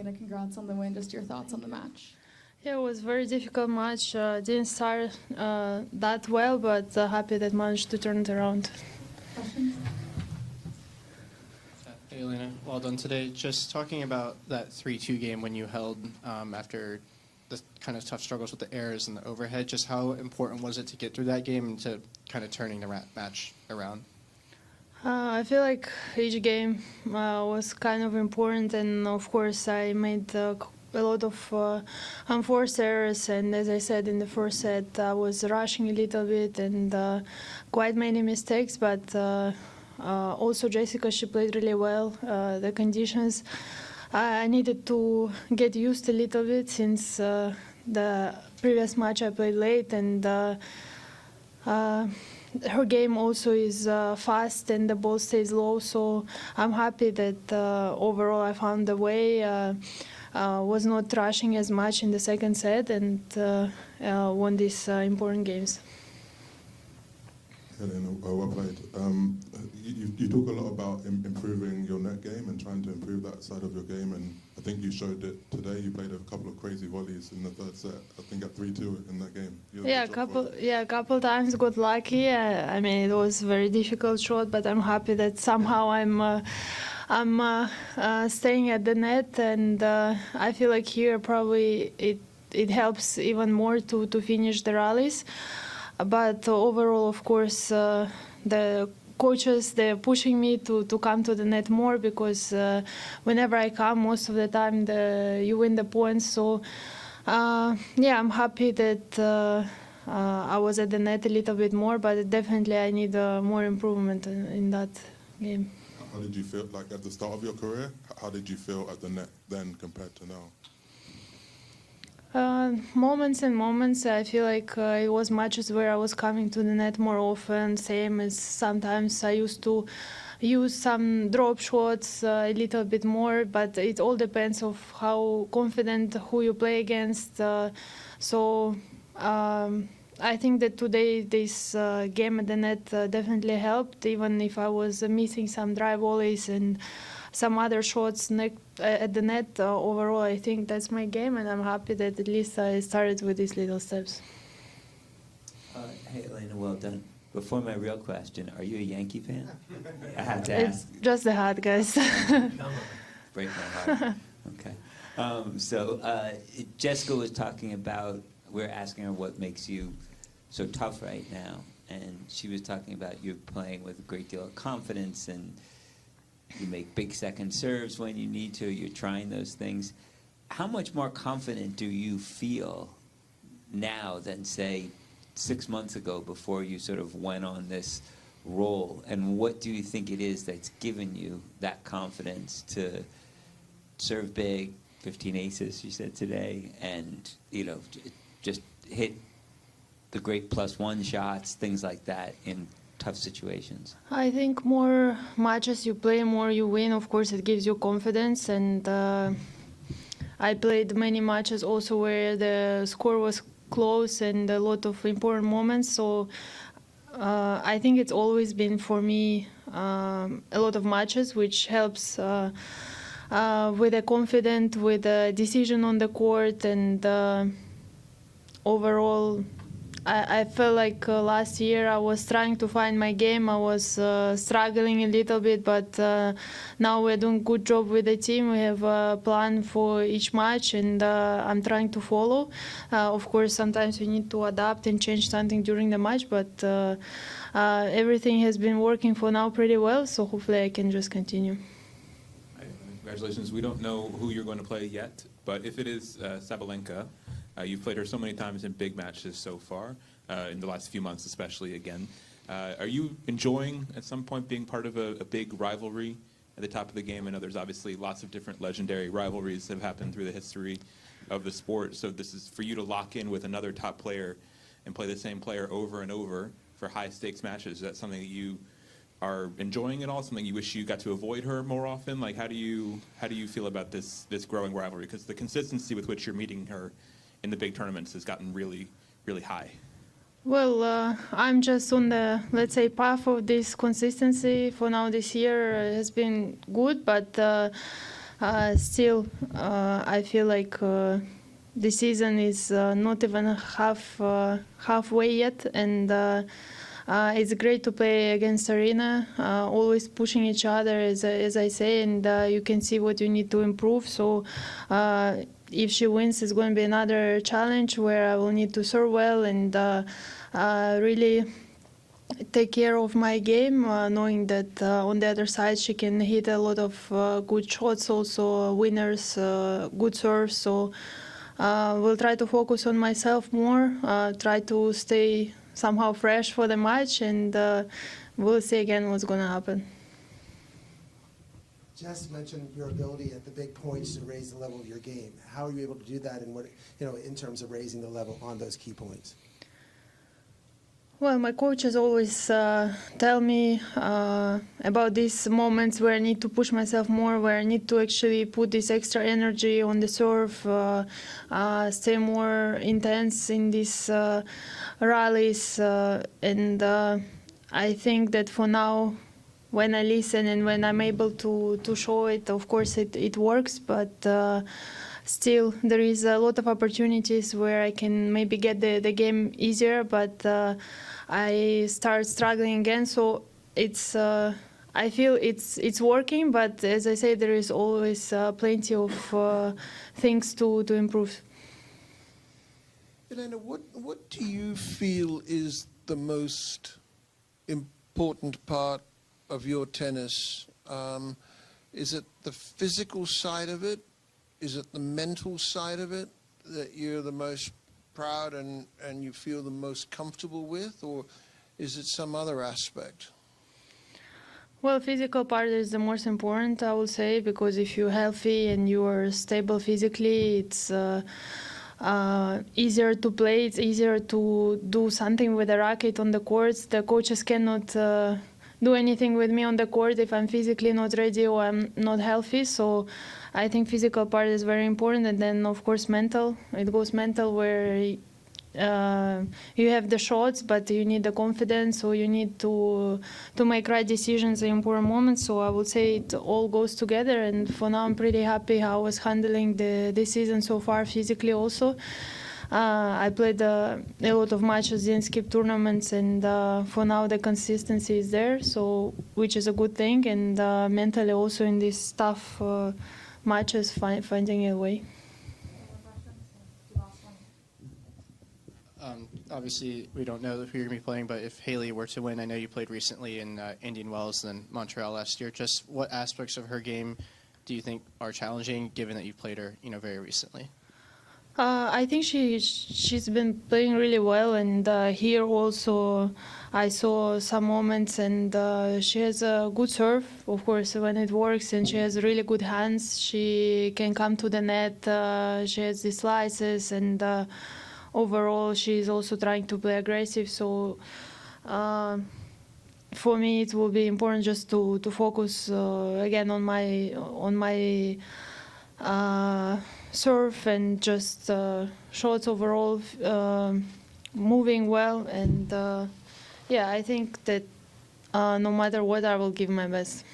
Elena, congrats on the win. Just your thoughts on the match. Yeah, it was a very difficult match. Didn't start that well, but happy that managed to turn it around. Questions? Hey, Elena, well done today. Just talking about that 3-2 game when you held after the kind of tough struggles with the errors and the overhead, just how important was it to get through that game and to kind of turning the match around? I feel like each game was kind of important, and of course I made a lot of unforced errors, and as I said in the first set, I was rushing a little bit and quite many mistakes, but also Jessica, she played really well. The conditions, I needed to get used a little bit since the previous match I played late, and her game also is fast and the ball stays low, so I'm happy that overall I found the way. Was not rushing as much in the second set and won these important games. Elena, well played. You talk a lot about improving your net game and trying to improve that side of your game, and I think you showed it today. You played a couple of crazy volleys in the third set. I think at 3-2 in that game. A couple times got lucky. I mean, it was a very difficult shot, but I'm happy that somehow I'm staying at the net, and I feel like here probably it helps even more to finish the rallies. But overall, of course, the coaches, they're pushing me to come to the net more, because whenever I come, most of the time you win the points. So yeah, I'm happy that I was at the net a little bit more, but definitely I need more improvement in that game. How did you feel, like at the start of your career? How did you feel at the net then compared to now? Moments and moments. I feel like it was matches where I was coming to the net more often, same as sometimes I used to use some drop shots a little bit more, but it all depends of how confident who you play against. So I think that today this game at the net definitely helped, even if I was missing some dry volleys and some other shots at the net. Overall, I think that's my game, and I'm happy that at least I started with these little steps. Hey, Elena, well done. Before my real question, are you a Yankee fan? I have to ask. It's just the hat, guys. Break my heart. Okay. So Jessica was talking about, we're asking her what makes you so tough right now, and she was talking about you playing with a great deal of confidence, and you make big second serves when you need to, you're trying those things. How much more confident do you feel now than, say, 6 months ago before you sort of went on this roll? And what do you think it is that's given you that confidence to serve big, 15 aces, you said today, and, you know, just hit the great +1 shots, things like that in tough situations? I think more matches you play, more you win. Of course, it gives you confidence, and I played many matches also where the score was close and a lot of important moments. So I think it's always been for me a lot of matches, which helps with the confidence, with the decision on the court, and overall. I felt like last year I was trying to find my game. I was struggling a little bit, but now we're doing a good job with the team. We have a plan for each match, and I'm trying to follow. Of course, sometimes we need to adapt and change something during the match, but everything has been working for now pretty well, so hopefully I can just continue. Congratulations. We don't know who you're going to play yet, but if it is Sabalenka, you've played her so many times in big matches so far, in the last few months especially again. Are you enjoying, at some point, being part of a big rivalry at the top of the game? I know there's obviously lots of different legendary rivalries that have happened through the history of the sport, so this is for you to lock in with another top player and play the same player over and over for high-stakes matches. Is that something that you are enjoying at all? Something you wish you got to avoid her more often? Like, how do you feel about this growing rivalry? Because the consistency with which you're meeting her in the big tournaments has gotten really, really high. Well, I'm just on the, let's say, path of this consistency for now. This year has been good, but still, I feel like the season is not even halfway yet, and it's great to play against Arena, always pushing each other, as I say, and you can see what you need to improve. So if she wins, it's going to be another challenge where I will need to serve well and really take care of my game, knowing that on the other side she can hit a lot of good shots, also winners, good serves. So we'll try to focus on myself more, try to stay somehow fresh for the match, and we'll see again what's going to happen. Jess mentioned your ability at the big points to raise the level of your game. How are you able to do that, and what, in terms of raising the level on those key points? Well, my coaches always tell me about these moments where I need to push myself more, where I need to actually put this extra energy on the serve, stay more intense in these rallies. And I think that for now, when I listen and when I'm able to show it, of course it works, but still there is a lot of opportunities where I can maybe get the game easier, but I start struggling again. So it's I feel it's working, but as I say, there is always plenty of things to improve. Elena, what do you feel is the most important part of your tennis? Is it the physical side of it? Is it the mental side of it that you're the most proud and you feel the most comfortable with, or is it some other aspect? Well, physical part is the most important, I would say, because if you're healthy and you are stable physically, it's easier to play. It's easier to do something with the racket on the courts. The coaches cannot do anything with me on the court if I'm physically not ready or I'm not healthy. So I think physical part is very important, and then of course mental. It goes mental where you have the shots, but you need the confidence, or you need to make right decisions in important moments. So I would say it all goes together, and for now I'm pretty happy how I was handling this season so far physically also. I played a lot of matches, didn't skip tournaments, and for now the consistency is there, so which is a good thing, and mentally also in these tough matches finding a way. Obviously, we don't know who you're going to be playing, but if Haley were to win, I know you played recently in Indian Wells and then Montreal last year. Just what aspects of her game do you think are challenging, given that you played her, very recently? I think she's been playing really well, and here also I saw some moments, and she has a good serve, of course, when it works, and she has really good hands. She can come to the net, she has the slices, and overall she's also trying to play aggressive. So for me it will be important just to focus again on my serve and just shots overall, moving well, and yeah, I think that no matter what, I will give my best.